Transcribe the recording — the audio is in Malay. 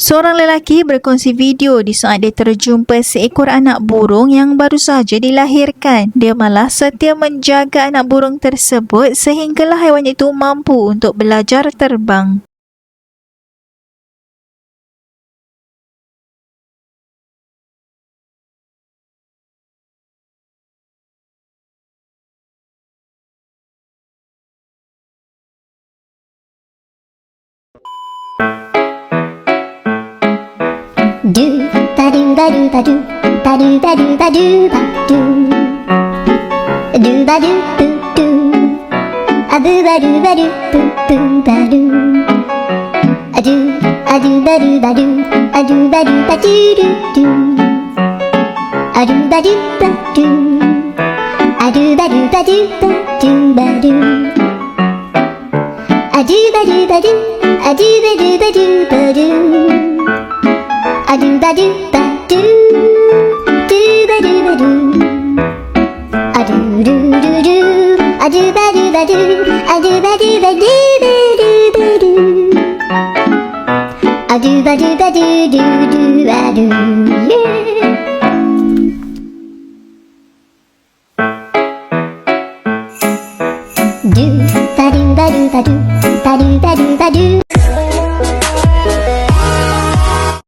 Seorang lelaki berkongsi video di saat dia terjumpa seekor anak burung yang baru sahaja dilahirkan. Dia malah setia menjaga anak burung tersebut sehinggalah haiwan itu mampu untuk belajar terbang. Do ba do ba do ba do ba do ba do ba do ba do do ba do do do a do ba do ba do boo boo ba do a do ba do ba do a do ba do ba do do do a do ba do ba do a do ba do ba do ba do ba do a do ba do ba do a do ba do ba do ba do a do ba do ba do ba do ba do a do do do do a do ba do ba do a do ba do ba do ba do ba do a do ba do ba do do do ba do yeah. Do ba do ba do ba do ba do ba do ba do